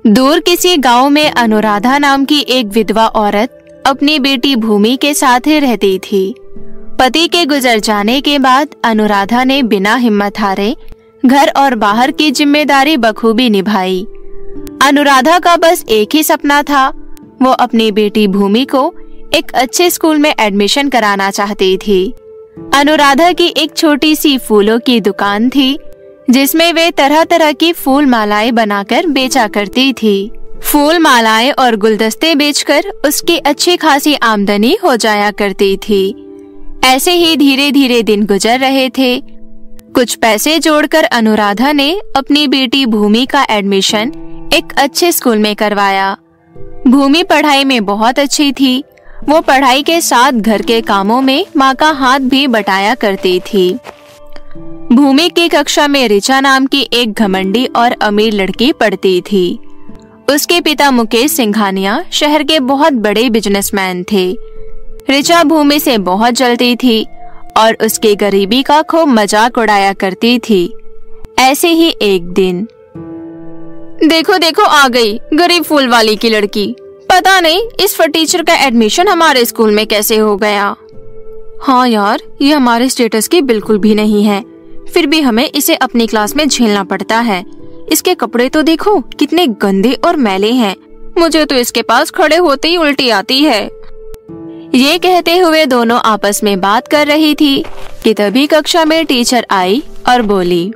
दूर किसी गांव में अनुराधा नाम की एक विधवा औरत अपनी बेटी भूमि के साथ ही रहती थी। पति के गुजर जाने के बाद अनुराधा ने बिना हिम्मत हारे घर और बाहर की जिम्मेदारी बखूबी निभाई। अनुराधा का बस एक ही सपना था, वो अपनी बेटी भूमि को एक अच्छे स्कूल में एडमिशन कराना चाहती थी। अनुराधा की एक छोटी सी फूलों की दुकान थी, जिसमें वे तरह तरह की फूल मालाएं बनाकर बेचा करती थी। फूल मालाएं और गुलदस्ते बेचकर उसकी अच्छी खासी आमदनी हो जाया करती थी। ऐसे ही धीरे धीरे दिन गुजर रहे थे। कुछ पैसे जोड़कर अनुराधा ने अपनी बेटी भूमि का एडमिशन एक अच्छे स्कूल में करवाया। भूमि पढ़ाई में बहुत अच्छी थी। वो पढ़ाई के साथ घर के कामों में माँ का हाथ भी बटाया करती थी। भूमि की कक्षा में ऋचा नाम की एक घमंडी और अमीर लड़की पढ़ती थी। उसके पिता मुकेश सिंघानिया शहर के बहुत बड़े बिजनेसमैन थे। ऋचा भूमि से बहुत जलती थी और उसकी गरीबी का खूब मजाक उड़ाया करती थी। ऐसे ही एक दिन, देखो देखो आ गई गरीब फूल वाली की लड़की। पता नहीं इस फटीचर का एडमिशन हमारे स्कूल में कैसे हो गया। हाँ यार, ये हमारे स्टेटस की बिल्कुल भी नहीं है, फिर भी हमें इसे अपनी क्लास में झेलना पड़ता है। इसके कपड़े तो देखो कितने गंदे और मैले हैं। मुझे तो इसके पास खड़े होते ही उल्टी आती है। ये कहते हुए दोनों आपस में बात कर रही थी कि तभी कक्षा में टीचर आई और बोली,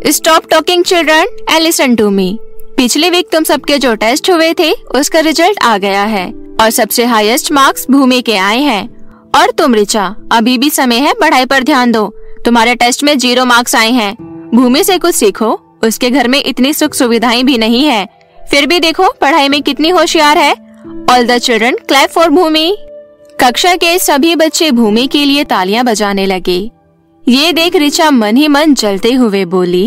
stop talking children and listen to me. पिछले वीक तुम सबके जो टेस्ट हुए थे उसका रिजल्ट आ गया है और सबसे हाईएस्ट मार्क्स भूमि के आए हैं। और तुम ऋचा, अभी भी समय है, पढ़ाई पर ध्यान दो। तुम्हारे टेस्ट में 0 मार्क्स आए हैं। भूमि से कुछ सीखो, उसके घर में इतनी सुख सुविधाएं भी नहीं है, फिर भी देखो पढ़ाई में कितनी होशियार है। All the children clap for Bhumi. कक्षा के सभी बच्चे भूमि के लिए तालियां बजाने लगे। ये देख ऋचा मन ही मन जलते हुए बोली,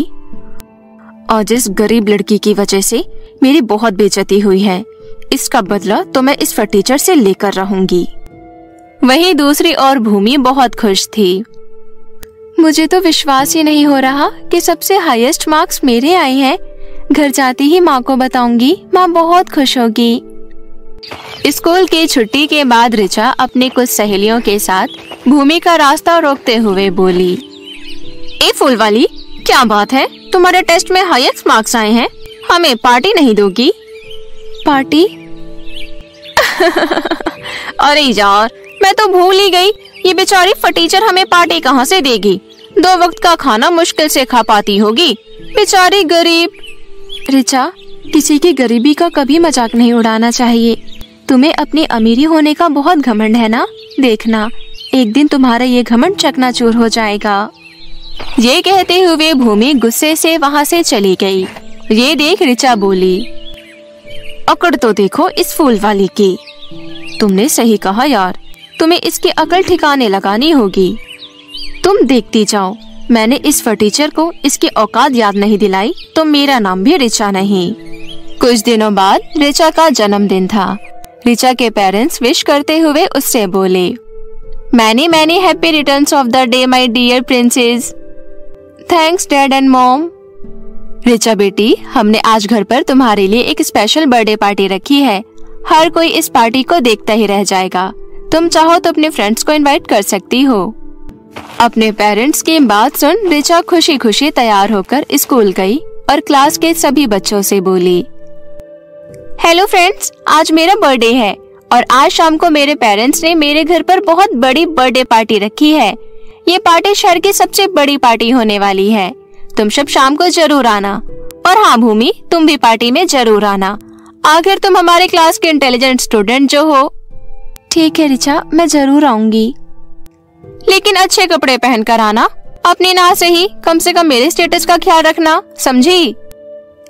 आज इस गरीब लड़की की वजह से मेरी बहुत बेइज्जती हुई है। इसका बदला तो मैं इस फटीचर से लेकर रहूंगी। वहीं दूसरी ओर भूमि बहुत खुश थी। मुझे तो विश्वास ही नहीं हो रहा कि सबसे हाईएस्ट मार्क्स मेरे आए हैं। घर जाती ही माँ को बताऊंगी, माँ बहुत खुश होगी। स्कूल की छुट्टी के बाद ऋचा अपनी कुछ सहेलियों के साथ भूमि का रास्ता रोकते हुए बोली, ए फूल वाली, क्या बात है, तुम्हारे टेस्ट में हाईएस्ट मार्क्स आए हैं, हमें पार्टी नहीं दोगी? पार्टी? अरे यार, मैं तो भूल ही गई, ये बेचारी फटीचर हमें पार्टी कहाँ से देगी? 2 वक्त का खाना मुश्किल से खा पाती होगी, बेचारी गरीब। ऋचा, किसी की गरीबी का कभी मजाक नहीं उड़ाना चाहिए। तुम्हें अपनी अमीरी होने का बहुत घमंड है ना? देखना, एक दिन तुम्हारा ये घमंड चकनाचूर हो जाएगा। ये कहते हुए भूमि गुस्से से वहाँ से चली गई। ये देख ऋचा बोली, अकड़ तो देखो इस फूल वाली की। तुमने सही कहा यार, तुम्हें इसकी अकल ठिकाने लगानी होगी। तुम देखती जाओ, मैंने इस फटीचर को इसकी औकात याद नहीं दिलाई तो मेरा नाम भी ऋचा नहीं। कुछ दिनों बाद ऋचा का जन्मदिन था। ऋचा के पेरेंट्स विश करते हुए उससे बोले, many many happy returns of the day my dear princess. Thanks dad and mom. Richa बेटी, हमने आज घर पर तुम्हारे लिए एक स्पेशल बर्थडे पार्टी रखी है। हर कोई इस पार्टी को देखता ही रह जाएगा। तुम चाहो तो अपने फ्रेंड्स को इनवाइट कर सकती हो। अपने पेरेंट्स की बात सुन ऋचा खुशी खुशी तैयार होकर स्कूल गई और क्लास के सभी बच्चों से बोली, हेलो फ्रेंड्स, आज मेरा बर्थडे है और आज शाम को मेरे पेरेंट्स ने मेरे घर पर बहुत बड़ी बर्थडे पार्टी रखी है। ये पार्टी शहर की सबसे बड़ी पार्टी होने वाली है। तुम सब शाम को जरूर आना। और हाँ भूमि, तुम भी पार्टी में जरूर आना, आखिर तुम हमारे क्लास के इंटेलिजेंट स्टूडेंट जो हो। ठीक है ऋचा, मैं जरूर आऊंगी, लेकिन अच्छे कपड़े पहन कर आना। अपनी ना सही, कम से कम मेरे स्टेटस का ख्याल रखना, समझी?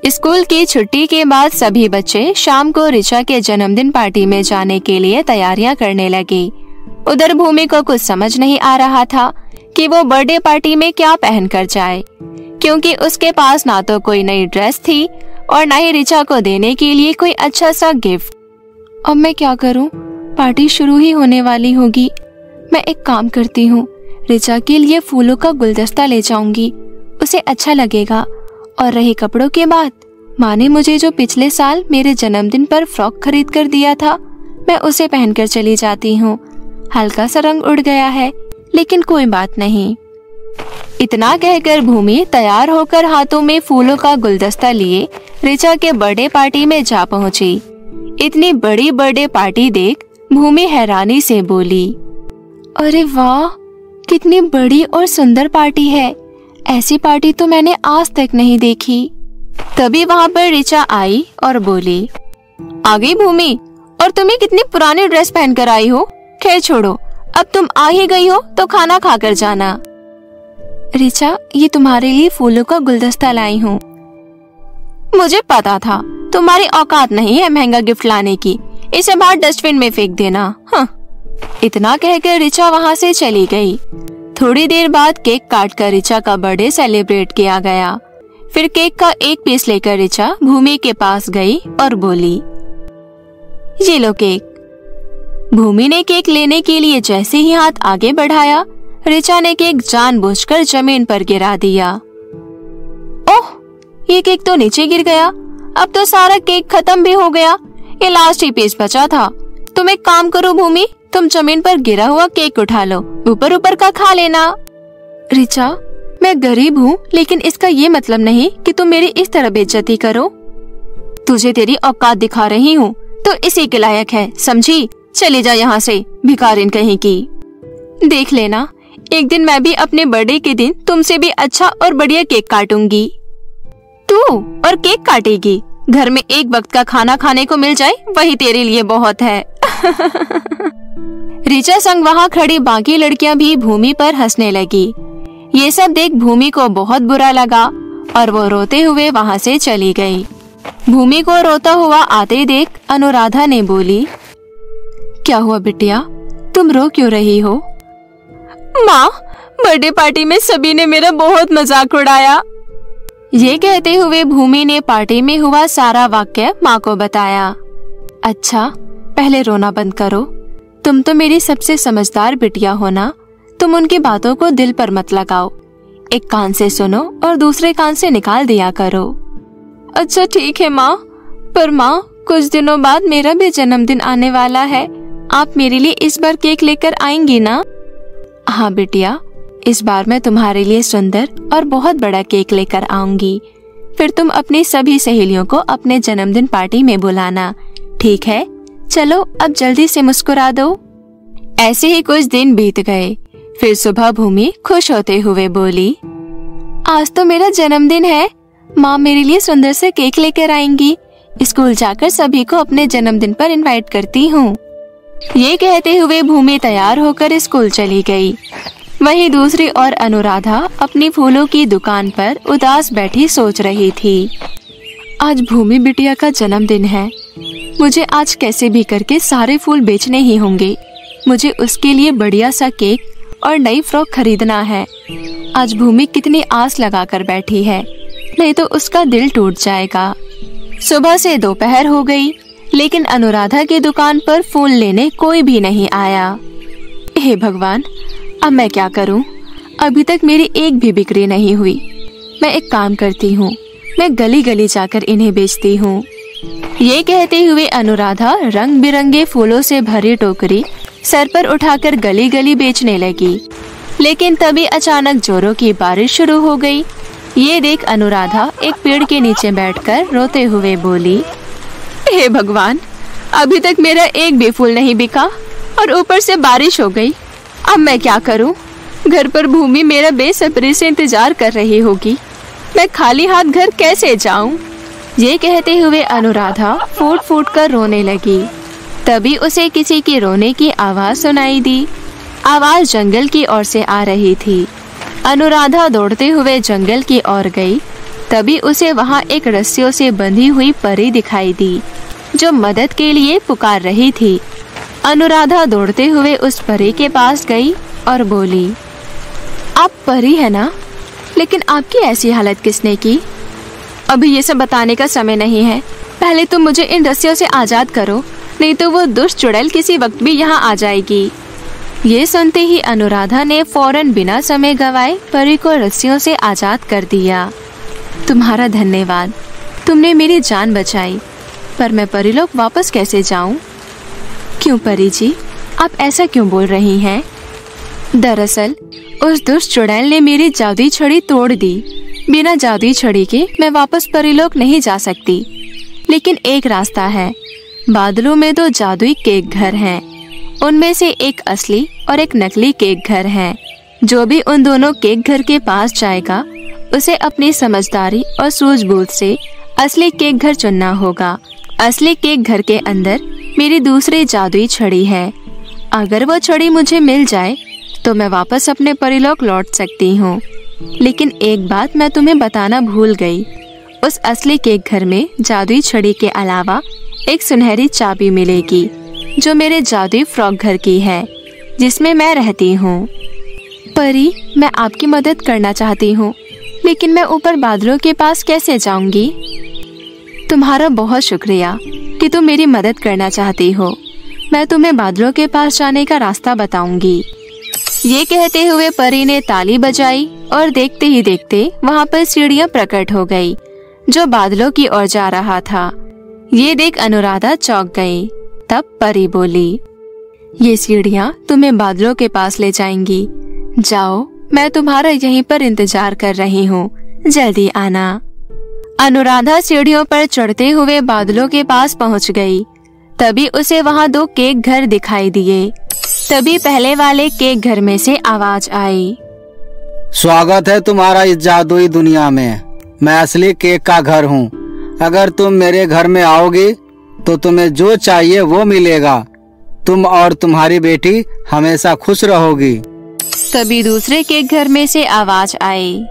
स्कूल की छुट्टी के बाद सभी बच्चे शाम को ऋचा के जन्मदिन पार्टी में जाने के लिए तैयारियां करने लगे। उधर भूमि को कुछ समझ नहीं आ रहा था कि वो बर्थडे पार्टी में क्या पहन कर जाए, क्योंकि उसके पास ना तो कोई नई ड्रेस थी और ना ही ऋचा को देने के लिए कोई अच्छा सा गिफ्ट। अब मैं क्या करूं? पार्टी शुरू ही होने वाली होगी। मैं एक काम करती हूँ, ऋचा के लिए फूलों का गुलदस्ता ले जाऊंगी, उसे अच्छा लगेगा। और रही कपड़ों की बात, माँ ने मुझे जो पिछले साल मेरे जन्मदिन पर फ्रॉक खरीद कर दिया था, मैं उसे पहनकर चली जाती हूँ। हल्का सा रंग उड़ गया है, लेकिन कोई बात नहीं। इतना कहकर भूमि तैयार होकर हाथों में फूलों का गुलदस्ता लिए ऋचा के बर्थडे पार्टी में जा पहुंची। इतनी बड़ी बर्थडे पार्टी देख भूमि हैरानी से बोली, अरे वाह, कितनी बड़ी और सुंदर पार्टी है। ऐसी पार्टी तो मैंने आज तक नहीं देखी। तभी वहाँ पर ऋचा आई और बोली, आ गई भूमि, और तुम्हें कितनी पुरानी ड्रेस पहनकर आई हो। खैर छोड़ो, अब तुम आ ही गई हो तो खाना खाकर जाना। ऋचा, ये तुम्हारे लिए फूलों का गुलदस्ता लाई हूँ। मुझे पता था तुम्हारी औकात नहीं है महंगा गिफ्ट लाने की, इसे बाहर डस्टबिन में फेंक देना। हाँ। इतना कहकर ऋचा वहाँ से चली गई। थोड़ी देर बाद केक काटकर ऋचा का बर्थडे सेलिब्रेट किया गया। फिर केक का एक पीस लेकर ऋचा भूमि के पास गई और बोली, ये लो केक। भूमि ने केक लेने के लिए जैसे ही हाथ आगे बढ़ाया, ऋचा ने केक जानबूझकर जमीन पर गिरा दिया। ओह, ये केक तो नीचे गिर गया। अब तो सारा केक खत्म भी हो गया। ये लास्ट ही पीस बचा था। तुम एक काम करो भूमि, तुम जमीन पर गिरा हुआ केक उठा लो, ऊपर ऊपर का खा लेना। ऋचा, मैं गरीब हूँ, लेकिन इसका ये मतलब नहीं कि तुम मेरी इस तरह बेइज्जती करो। तुझे तेरी औकात दिखा रही हूँ तो इसी के लायक है, समझी? चली जा यहाँ से, भिखारिन कहीं की। देख लेना, एक दिन मैं भी अपने बर्थडे के दिन तुमसे भी अच्छा और बढ़िया केक काटूंगी। तू और केक काटेगी? घर में एक वक्त का खाना खाने को मिल जाए वही तेरे लिए बहुत है। ऋचा संग वहाँ खड़ी बाकी लड़कियाँ भी भूमि पर हंसने लगी। ये सब देख भूमि को बहुत बुरा लगा और वो रोते हुए वहाँ से चली गई। भूमि को रोता हुआ आते देख अनुराधा ने बोली, क्या हुआ बिटिया, तुम रो क्यों रही हो? माँ, बर्थडे पार्टी में सभी ने मेरा बहुत मजाक उड़ाया। ये कहते हुए भूमि ने पार्टी में हुआ सारा वाक्य माँ को बताया। अच्छा, पहले रोना बंद करो। तुम तो मेरी सबसे समझदार बिटिया हो ना, तुम उनकी बातों को दिल पर मत लगाओ। एक कान से सुनो और दूसरे कान से निकाल दिया करो। अच्छा ठीक है माँ, पर माँ, कुछ दिनों बाद मेरा भी जन्मदिन आने वाला है। आप मेरे लिए इस बार केक लेकर आएंगी ना? हाँ बिटिया, इस बार मैं तुम्हारे लिए सुंदर और बहुत बड़ा केक लेकर आऊंगी। फिर तुम अपनी सभी सहेलियों को अपने जन्मदिन पार्टी में बुलाना, ठीक है? चलो अब जल्दी से मुस्कुरा दो। ऐसे ही कुछ दिन बीत गए। फिर सुबह भूमि खुश होते हुए बोली, आज तो मेरा जन्मदिन है, माँ मेरे लिए सुंदर से केक लेकर आएंगी। स्कूल जाकर सभी को अपने जन्मदिन पर इनवाइट करती हूँ। ये कहते हुए भूमि तैयार होकर स्कूल चली गई। वहीं दूसरी ओर अनुराधा अपनी फूलों की दुकान पर उदास बैठी सोच रही थी। आज भूमि बिटिया का जन्मदिन है, मुझे आज कैसे भी करके सारे फूल बेचने ही होंगे। मुझे उसके लिए बढ़िया सा केक और नई फ्रॉक खरीदना है। आज भूमि कितनी आस लगाकर बैठी है, नहीं तो उसका दिल टूट जाएगा। सुबह से दोपहर हो गई, लेकिन अनुराधा की दुकान पर फूल लेने कोई भी नहीं आया। हे भगवान, अब मैं क्या करूं? अभी तक मेरी एक भी बिक्री नहीं हुई। मैं एक काम करती हूँ, मैं गली गली जाकर इन्हें बेचती हूँ। ये कहते हुए अनुराधा रंग बिरंगे फूलों से भरी टोकरी सर पर उठाकर गली गली बेचने लगी। लेकिन तभी अचानक जोरों की बारिश शुरू हो गई। ये देख अनुराधा एक पेड़ के नीचे बैठकर रोते हुए बोली, हे भगवान, अभी तक मेरा एक भी फूल नहीं बिका और ऊपर से बारिश हो गई। अब मैं क्या करूं? घर पर भूमि मेरा बेसब्री से इंतजार कर रही होगी। मैं खाली हाथ घर कैसे जाऊं? ये कहते हुए अनुराधा फूट फूट कर रोने लगी। तभी उसे किसी की रोने की आवाज सुनाई दी। आवाज जंगल की ओर से आ रही थी। अनुराधा दौड़ते हुए जंगल की ओर गई। तभी उसे वहां एक रस्सियों से बंधी हुई परी दिखाई दी, जो मदद के लिए पुकार रही थी। अनुराधा दौड़ते हुए उस परी के पास गई और बोली, आप परी है ना? लेकिन आपकी ऐसी हालत किसने की? अभी ये सब बताने का समय नहीं है। पहले तुम मुझे इन रस्सियों से आजाद करो, नहीं तो वो दुष्ट चुड़ैल किसी वक्त भी यहाँ आ जाएगी। ये सुनते ही अनुराधा ने फौरन बिना समय गवाए परी को रस्सियों से आजाद कर दिया। तुम्हारा धन्यवाद, तुमने मेरी जान बचाई, पर मैं परीलोक वापस कैसे जाऊं? क्यों परी जी, आप ऐसा क्यों बोल रही हैं? दरअसल उस दुष्ट चुड़ैल ने मेरी जादुई छड़ी तोड़ दी। बिना जादुई छड़ी के मैं वापस परीलोक नहीं जा सकती। लेकिन एक रास्ता है। बादलों में 2 जादुई केक घर हैं। उनमें से एक असली और एक नकली केक घर है। जो भी उन दोनों केक घर के पास जाएगा उसे अपनी समझदारी और सूझबूझ से असली केक घर चुनना होगा। असली केक घर के अंदर मेरी दूसरी जादुई छड़ी है। अगर वो छड़ी मुझे मिल जाए तो मैं वापस अपने परीलोक लौट सकती हूँ। लेकिन एक बात मैं तुम्हें बताना भूल गई। उस असली केक घर में जादुई छड़ी के अलावा एक सुनहरी चाबी मिलेगी जो मेरे जादुई फ्रॉक घर की है, जिसमें मैं रहती हूँ। परी, मैं आपकी मदद करना चाहती हूँ, लेकिन मैं ऊपर बादलों के पास कैसे जाऊंगी? तुम्हारा बहुत शुक्रिया कि तुम मेरी मदद करना चाहती हो। मैं तुम्हें बादलों के पास जाने का रास्ता बताऊंगी। ये कहते हुए परी ने ताली बजाई और देखते ही देखते वहाँ पर सीढ़ियाँ प्रकट हो गई जो बादलों की ओर जा रहा था। ये देख अनुराधा चौंक गई। तब परी बोली, ये सीढ़ियाँ तुम्हें बादलों के पास ले जाएंगी। जाओ, मैं तुम्हारा यहीं पर इंतजार कर रही हूँ, जल्दी आना। अनुराधा सीढ़ियों पर चढ़ते हुए बादलों के पास पहुँच गई। तभी उसे वहाँ 2 केक घर दिखाई दिए। तभी पहले वाले केक घर में से आवाज आई, स्वागत है तुम्हारा इस जादुई दुनिया में। मैं असली केक का घर हूँ। अगर तुम मेरे घर में आओगी तो तुम्हें जो चाहिए वो मिलेगा। तुम और तुम्हारी बेटी हमेशा खुश रहोगी। तभी दूसरे केक घर में से आवाज आई,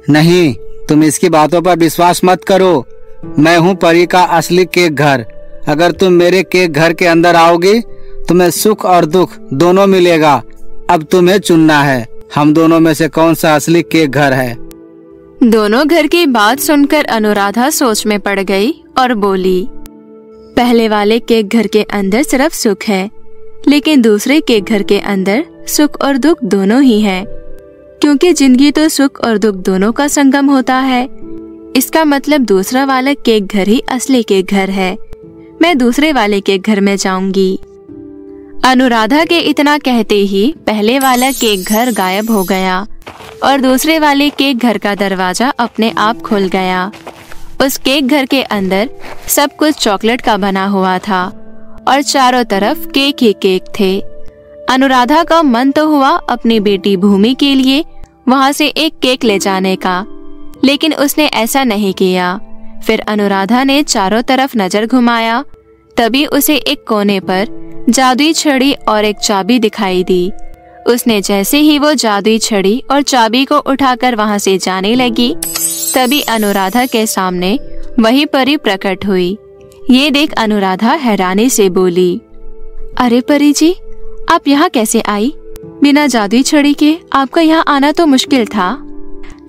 नहीं, तुम इसकी बातों पर विश्वास मत करो। मैं हूँ परी का असली केक घर। अगर तुम मेरे केक घर के अंदर आओगी तुम्हें सुख और दुख दोनों मिलेगा। अब तुम्हें चुनना है, हम दोनों में से कौन सा असली केक घर है। दोनों घर की बात सुनकर अनुराधा सोच में पड़ गई और बोली, पहले वाले केक घर के अंदर सिर्फ सुख है, लेकिन दूसरे केक घर के अंदर सुख और दुख दोनों ही है। क्योंकि जिंदगी तो सुख और दुख दोनों का संगम होता है। इसका मतलब दूसरा वाला केक घर ही असली केक घर है। मैं दूसरे वाले केक घर में जाऊंगी। अनुराधा के इतना कहते ही पहले वाला केक घर गायब हो गया और दूसरे वाले केक घर का दरवाजा अपने आप खुल गया। उस केक घर के अंदर सब कुछ चॉकलेट का बना हुआ था और चारों तरफ केक ही केक थे। अनुराधा का मन तो हुआ अपनी बेटी भूमि के लिए वहां से एक केक ले जाने का, लेकिन उसने ऐसा नहीं किया। फिर अनुराधा ने चारों तरफ नजर घुमाया। तभी उसे एक कोने पर जादुई छड़ी और एक चाबी दिखाई दी। उसने जैसे ही वो जादुई छड़ी और चाबी को उठाकर वहां से जाने लगी, तभी अनुराधा के सामने वही परी प्रकट हुई। ये देख अनुराधा हैरानी से बोली, अरे परी जी, आप यहाँ कैसे आई? बिना जादुई छड़ी के आपका यहाँ आना तो मुश्किल था।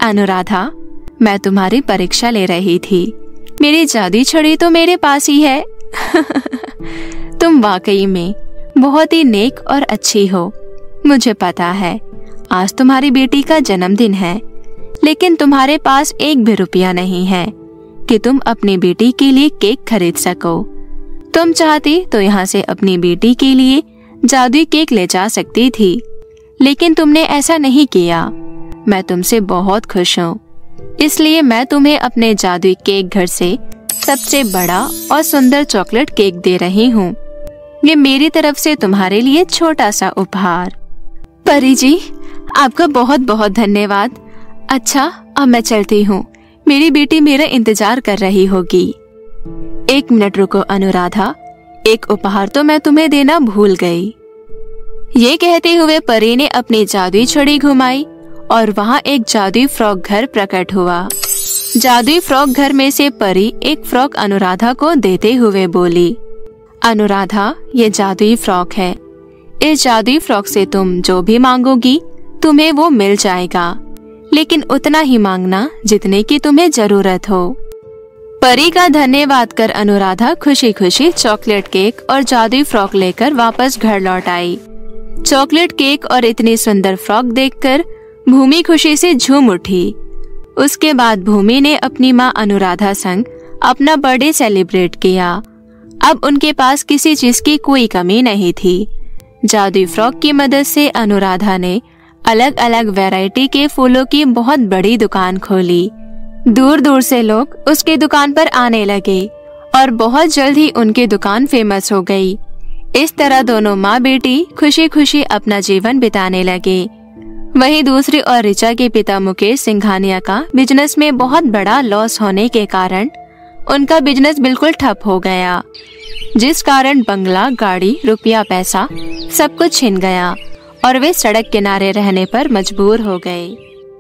अनुराधा, मैं तुम्हारी परीक्षा ले रही थी। मेरी जादुई छड़ी तो मेरे पास ही है। तुम वाकई में बहुत ही नेक और अच्छी हो। मुझे पता है आज तुम्हारी बेटी का जन्मदिन है, लेकिन तुम्हारे पास एक भी रुपया नहीं है कि तुम अपनी बेटी के लिए केक खरीद सको। तुम चाहती तो यहाँ से अपनी बेटी के लिए जादुई केक ले जा सकती थी, लेकिन तुमने ऐसा नहीं किया। मैं तुमसे बहुत खुश हूँ, इसलिए मैं तुम्हें अपने जादुई केक घर से सबसे बड़ा और सुंदर चॉकलेट केक दे रही हूँ। ये मेरी तरफ से तुम्हारे लिए छोटा सा उपहार। परी जी, आपका बहुत बहुत धन्यवाद। अच्छा, अब मैं चलती हूँ। मेरी बेटी मेरा इंतजार कर रही होगी। 1 मिनट रुको अनुराधा, एक उपहार तो मैं तुम्हें देना भूल गई। ये कहते हुए परी ने अपनी जादुई छड़ी घुमाई और वहाँ एक जादुई फ्रॉक घर प्रकट हुआ। जादुई फ्रॉक घर में से परी एक फ्रॉक अनुराधा को देते हुए बोली, अनुराधा, ये जादुई फ्रॉक है। इस जादुई फ्रॉक से तुम जो भी मांगोगी तुम्हें वो मिल जाएगा, लेकिन उतना ही मांगना जितने की तुम्हें जरूरत हो। परी का धन्यवाद कर अनुराधा खुशी खुशी चॉकलेट केक और जादुई फ्रॉक लेकर वापस घर लौट आई। चॉकलेट केक और इतनी सुंदर फ्रॉक देखकर भूमि खुशी से झूम उठी। उसके बाद भूमि ने अपनी माँ अनुराधा संग अपना बर्थडे सेलिब्रेट किया। अब उनके पास किसी चीज की कोई कमी नहीं थी। जादुई फ्रॉक की मदद से अनुराधा ने अलग अलग वैरायटी के फूलों की बहुत बड़ी दुकान खोली। दूर दूर से लोग उसके दुकान पर आने लगे और बहुत जल्द ही उनकी दुकान फेमस हो गई। इस तरह दोनों माँ बेटी खुशी खुशी अपना जीवन बिताने लगे। वहीं दूसरी ओर ऋचा के पिता मुकेश सिंघानिया का बिजनेस में बहुत बड़ा लॉस होने के कारण उनका बिजनेस बिल्कुल ठप हो गया, जिस कारण बंगला, गाड़ी, रुपया, पैसा सब कुछ छिन गया और वे सड़क किनारे रहने पर मजबूर हो गए।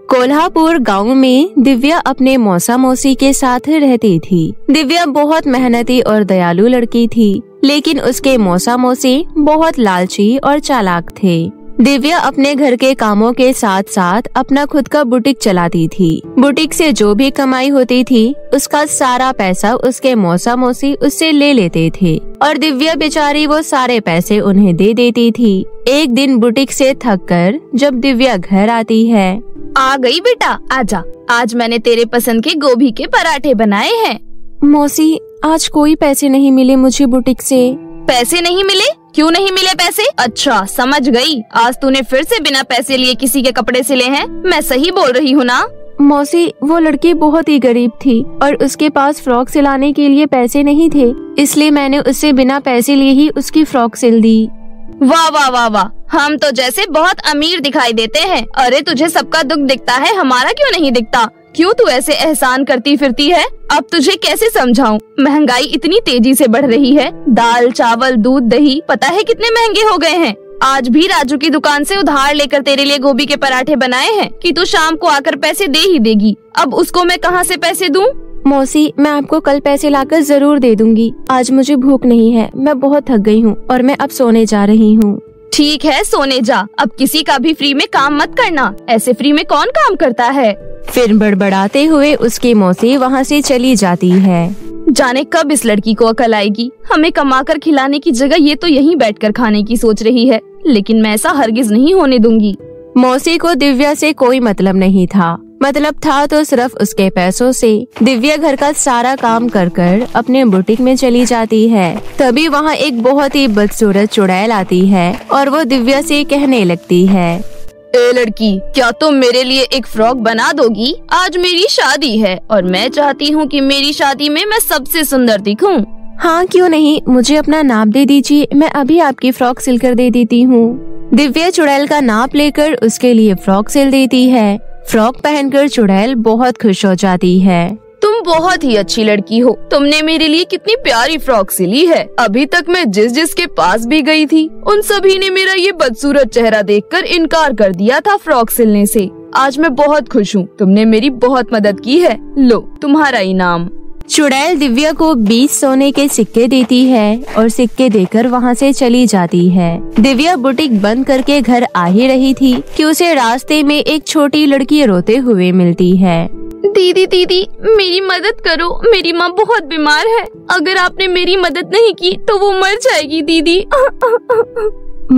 कोल्हापुर गांव में दिव्या अपने मौसा मौसी के साथ रहती थी। दिव्या बहुत मेहनती और दयालु लड़की थी, लेकिन उसके मौसा मौसी बहुत लालची और चालाक थे। दिव्या अपने घर के कामों के साथ साथ अपना खुद का बुटीक चलाती थी। बुटीक से जो भी कमाई होती थी उसका सारा पैसा उसके मौसा मौसी उससे ले लेते थे और दिव्या बेचारी वो सारे पैसे उन्हें दे देती थी। एक दिन बुटीक से थककर जब दिव्या घर आती है, आ गई बेटा, आजा। आज मैंने तेरे पसंद के गोभी के पराठे बनाए हैं। मौसी, आज कोई पैसे नहीं मिले मुझे बुटीक से। पैसे नहीं मिले? क्यों नहीं मिले पैसे? अच्छा, समझ गई। आज तूने फिर से बिना पैसे लिए किसी के कपड़े सिले हैं। मैं सही बोल रही हूँ ना? मौसी, वो लड़की बहुत ही गरीब थी और उसके पास फ्रॉक सिलाने के लिए पैसे नहीं थे, इसलिए मैंने उससे बिना पैसे लिए ही उसकी फ्रॉक सिल दी। वाह वाह वाह वाह, हम तो जैसे बहुत अमीर दिखाई देते हैं। अरे तुझे सबका दुख दिखता है, हमारा क्यों नहीं दिखता? क्यों तू ऐसे एहसान करती फिरती है? अब तुझे कैसे समझाऊं? महंगाई इतनी तेजी से बढ़ रही है। दाल, चावल, दूध, दही पता है कितने महंगे हो गए हैं। आज भी राजू की दुकान से उधार लेकर तेरे लिए गोभी के पराठे बनाए हैं कि तू शाम को आकर पैसे दे ही देगी। अब उसको मैं कहाँ से पैसे दूं? मौसी, मैं आपको कल पैसे लाकर जरूर दे दूंगी। आज मुझे भूख नहीं है, मैं बहुत थक गई हूँ और मैं अब सोने जा रही हूँ। ठीक है, सोने जा। अब किसी का भी फ्री में काम मत करना। ऐसे फ्री में कौन काम करता है? फिर बड़बड़ाते हुए उसकी मौसी वहाँ से चली जाती है। जाने कब इस लड़की को अकल आएगी। हमें कमाकर खिलाने की जगह ये तो यहीं बैठकर खाने की सोच रही है, लेकिन मैं ऐसा हरगिज नहीं होने दूंगी। मौसी को दिव्या से कोई मतलब नहीं था, मतलब था तो सिर्फ उसके पैसों से। दिव्या घर का सारा काम कर कर अपने बुटीक में चली जाती है। तभी वहाँ एक बहुत ही बदसूरत चुड़ैल आती है और वो दिव्या से कहने लगती है, ए लड़की, क्या तुम मेरे लिए एक फ्रॉक बना दोगी? आज मेरी शादी है और मैं चाहती हूँ कि मेरी शादी में मैं सबसे सुंदर दिखूं। हाँ, क्यों नहीं, मुझे अपना नाप दे दीजिए, मैं अभी आपकी फ्रॉक सिलकर दे देती हूँ। दिव्या चुड़ैल का नाप लेकर उसके लिए फ्रॉक सिल देती है। फ्रॉक पहनकर चुड़ैल बहुत खुश हो जाती है। तुम बहुत ही अच्छी लड़की हो। तुमने मेरे लिए कितनी प्यारी फ्रॉक सिली है। अभी तक मैं जिस के पास भी गई थी, उन सभी ने मेरा ये बदसूरत चेहरा देखकर इनकार कर दिया था फ्रॉक सिलने से। आज मैं बहुत खुश हूँ, तुमने मेरी बहुत मदद की है। लो तुम्हारा इनाम। चुड़ैल दिव्या को 20 सोने के सिक्के देती है और सिक्के देकर वहाँ से चली जाती है। दिव्या बुटीक बंद करके घर आ ही रही थी कि उसे रास्ते में एक छोटी लड़की रोते हुए मिलती है। दीदी दीदी, मेरी मदद करो, मेरी माँ बहुत बीमार है। अगर आपने मेरी मदद नहीं की तो वो मर जाएगी दीदी।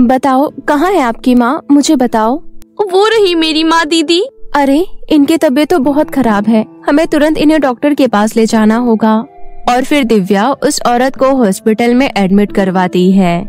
बताओ, कहाँ है आपकी माँ? मुझे बताओ। वो रही मेरी माँ दीदी। अरे, इनकी तबीयत तो बहुत खराब है, हमें तुरंत इन्हें डॉक्टर के पास ले जाना होगा। और फिर दिव्या उस औरत को हॉस्पिटल में एडमिट करवाती है।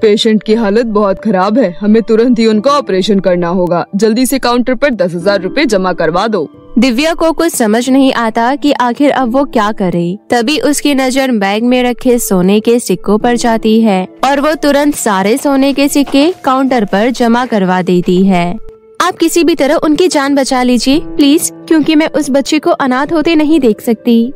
पेशेंट की हालत बहुत खराब है, हमें तुरंत ही उनका ऑपरेशन करना होगा। जल्दी से काउंटर पर 10,000 रुपए जमा करवा दो। दिव्या को कुछ समझ नहीं आता कि आखिर अब वो क्या करे। तभी उसकी नजर बैग में रखे सोने के सिक्कों पर जाती है और वो तुरंत सारे सोने के सिक्के काउंटर पर जमा करवा देती है। आप किसी भी तरह उनकी जान बचा लीजिए प्लीज, क्योंकि मैं उस बच्चे को अनाथ होते नहीं देख सकती।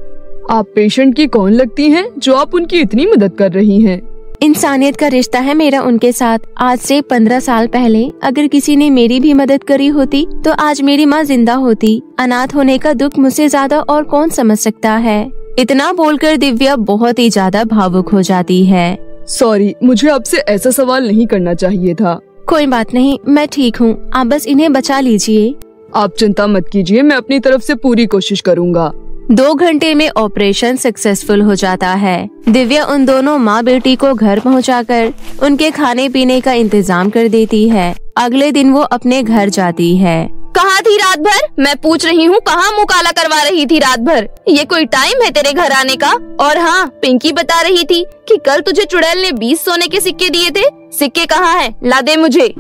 आप पेशेंट की कौन लगती हैं जो आप उनकी इतनी मदद कर रही हैं? इंसानियत का रिश्ता है मेरा उनके साथ। आज से 15 साल पहले अगर किसी ने मेरी भी मदद करी होती तो आज मेरी माँ जिंदा होती। अनाथ होने का दुख मुझसे ज्यादा और कौन समझ सकता है। इतना बोलकर दिव्या बहुत ही ज्यादा भावुक हो जाती है। सॉरी, मुझे आपसे ऐसा सवाल नहीं करना चाहिए था। कोई बात नहीं, मैं ठीक हूँ, आप बस इन्हें बचा लीजिए। आप चिंता मत कीजिए, मैं अपनी तरफ से पूरी कोशिश करूँगा। 2 घंटे में ऑपरेशन सक्सेसफुल हो जाता है। दिव्या उन दोनों माँ बेटी को घर पहुंचाकर उनके खाने पीने का इंतजाम कर देती है। अगले दिन वो अपने घर जाती है। कहाँ थी रात भर? मैं पूछ रही हूँ, कहाँ मुँह काला करवा रही थी रात भर? ये कोई टाइम है तेरे घर आने का? और हाँ, पिंकी बता रही थी कि कल तुझे चुड़ैल ने 20 सोने के सिक्के दिए थे। सिक्के कहाँ हैं? ला दे मुझे।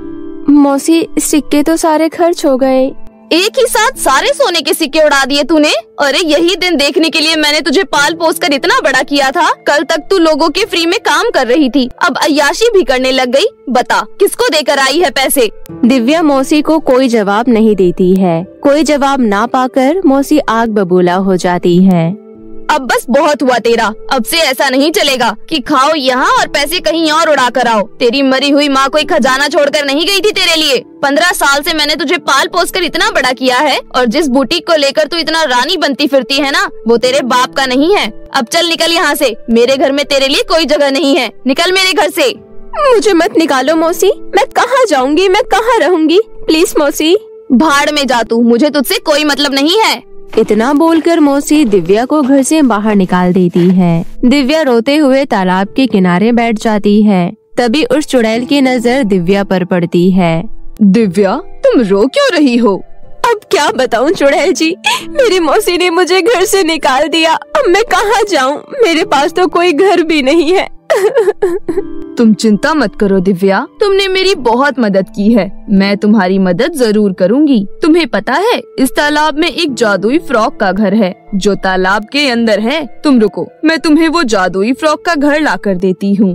मौसी, सिक्के तो सारे खर्च हो गए। एक ही साथ सारे सोने के सिक्के उड़ा दिए तूने? अरे यही दिन देखने के लिए मैंने तुझे पाल पोस कर इतना बड़ा किया था। कल तक तू लोगों के फ्री में काम कर रही थी, अब अय्याशी भी करने लग गई। बता, किसको देकर आई है पैसे? दिव्या मौसी को कोई जवाब नहीं देती है। कोई जवाब ना पाकर मौसी आग बबूला हो जाती है। अब बस बहुत हुआ तेरा। अब से ऐसा नहीं चलेगा कि खाओ यहाँ और पैसे कहीं और उड़ा कर आओ। तेरी मरी हुई माँ कोई खजाना छोड़कर नहीं गई थी तेरे लिए। 15 साल से मैंने तुझे पाल पोस कर इतना बड़ा किया है, और जिस बुटीक को लेकर तू इतना रानी बनती फिरती है ना, वो तेरे बाप का नहीं है। अब चल निकल यहाँ से। मेरे घर में तेरे लिए कोई जगह नहीं है। निकल मेरे घर से। मुझे मत निकालो मौसी, मैं कहाँ जाऊँगी, मैं कहाँ रहूँगी? प्लीज मौसी। भाड़ में जा तू, मुझे तुझसे कोई मतलब नहीं है। इतना बोलकर मौसी दिव्या को घर से बाहर निकाल देती है। दिव्या रोते हुए तालाब के किनारे बैठ जाती है। तभी उस चुड़ैल की नजर दिव्या पर पड़ती है। दिव्या, तुम रो क्यों रही हो? अब क्या बताऊं चुड़ैल जी, मेरी मौसी ने मुझे घर से निकाल दिया। अब मैं कहाँ जाऊं? मेरे पास तो कोई घर भी नहीं है। तुम चिंता मत करो दिव्या, तुमने मेरी बहुत मदद की है। मैं तुम्हारी मदद जरूर करूंगी। तुम्हें पता है, इस तालाब में एक जादुई फ्रॉक का घर है जो तालाब के अंदर है। तुम रुको, मैं तुम्हें वो जादुई फ्रॉक का घर लाकर देती हूँ।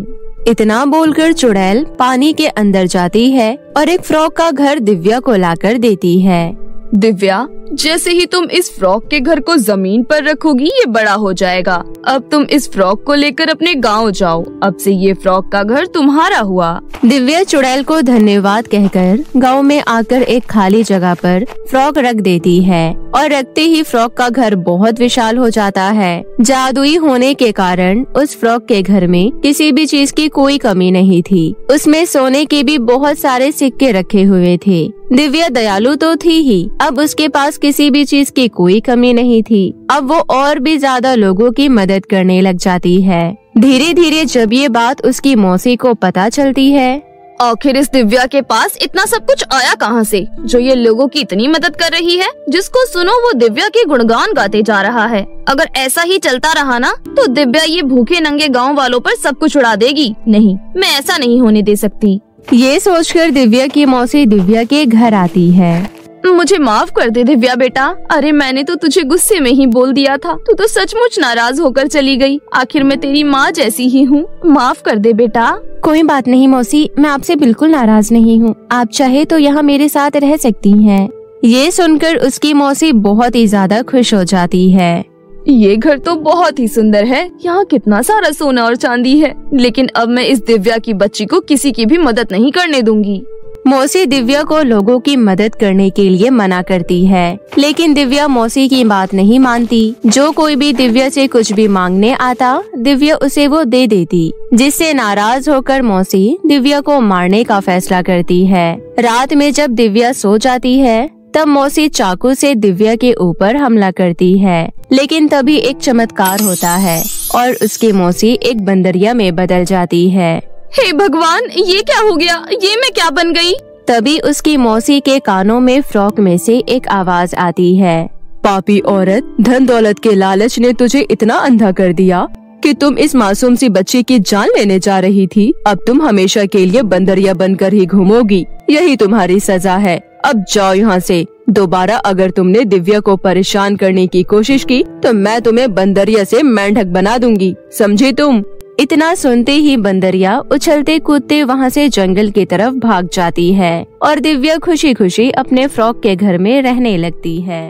इतना बोलकर चुड़ैल पानी के अंदर जाती है और एक फ्रॉक का घर दिव्या को लाकर देती है। दिव्या, जैसे ही तुम इस फ्रॉक के घर को जमीन पर रखोगी, ये बड़ा हो जाएगा। अब तुम इस फ्रॉक को लेकर अपने गांव जाओ। अब से ये फ्रॉक का घर तुम्हारा हुआ। दिव्या चुड़ैल को धन्यवाद कहकर गांव में आकर एक खाली जगह पर फ्रॉक रख देती है, और रखते ही फ्रॉक का घर बहुत विशाल हो जाता है। जादुई होने के कारण उस फ्रॉक के घर में किसी भी चीज की कोई कमी नहीं थी। उसमें सोने के भी बहुत सारे सिक्के रखे हुए थे। दिव्या दयालु तो थी ही, अब उसके पास किसी भी चीज की कोई कमी नहीं थी। अब वो और भी ज्यादा लोगों की मदद करने लग जाती है। धीरे धीरे जब ये बात उसकी मौसी को पता चलती है, आखिर इस दिव्या के पास इतना सब कुछ आया कहाँ से, जो ये लोगों की इतनी मदद कर रही है? जिसको सुनो वो दिव्या के गुणगान गाते जा रहा है। अगर ऐसा ही चलता रहा ना, तो दिव्या ये भूखे नंगे गाँव वालों पर सब कुछ उड़ा देगी। नहीं, मैं ऐसा नहीं होने दे सकती। ये सोचकर दिव्या की मौसी दिव्या के घर आती है। मुझे माफ कर दे दिव्या बेटा। अरे मैंने तो तुझे गुस्से में ही बोल दिया था। तू तो सचमुच नाराज होकर चली गई। आखिर मैं तेरी माँ जैसी ही हूँ। माफ कर दे बेटा। कोई बात नहीं मौसी, मैं आपसे बिल्कुल नाराज नहीं हूँ। आप चाहे तो यहाँ मेरे साथ रह सकती हैं। ये सुनकर उसकी मौसी बहुत ही ज्यादा खुश हो जाती है। ये घर तो बहुत ही सुंदर है। यहाँ कितना सारा सोना और चांदी है। लेकिन अब मैं इस दिव्या की बच्ची को किसी की भी मदद नहीं करने दूंगी। मौसी दिव्या को लोगों की मदद करने के लिए मना करती है, लेकिन दिव्या मौसी की बात नहीं मानती। जो कोई भी दिव्या से कुछ भी मांगने आता, दिव्या उसे वो दे देती, जिससे नाराज होकर मौसी दिव्या को मारने का फैसला करती है। रात में जब दिव्या सो जाती है, तब मौसी चाकू से दिव्या के ऊपर हमला करती है। लेकिन तभी एक चमत्कार होता है और उसकी मौसी एक बंदरिया में बदल जाती है। हे भगवान, ये क्या हो गया? ये मैं क्या बन गई? तभी उसकी मौसी के कानों में फ्रॉक में से एक आवाज आती है। पापी औरत, धन दौलत के लालच ने तुझे इतना अंधा कर दिया कि तुम इस मासूम सी बच्ची की जान लेने जा रही थी। अब तुम हमेशा के लिए बंदरिया बनकर ही घूमोगी। यही तुम्हारी सजा है। अब जाओ यहाँ से। दोबारा अगर तुमने दिव्या को परेशान करने की कोशिश की, तो मैं तुम्हें बंदरिया से मेंढक बना दूंगी। समझी तुम? इतना सुनते ही बंदरिया उछलते कूदते वहाँ से जंगल की तरफ भाग जाती है और दिव्या खुशी खुशी अपने फ्रॉक के घर में रहने लगती है।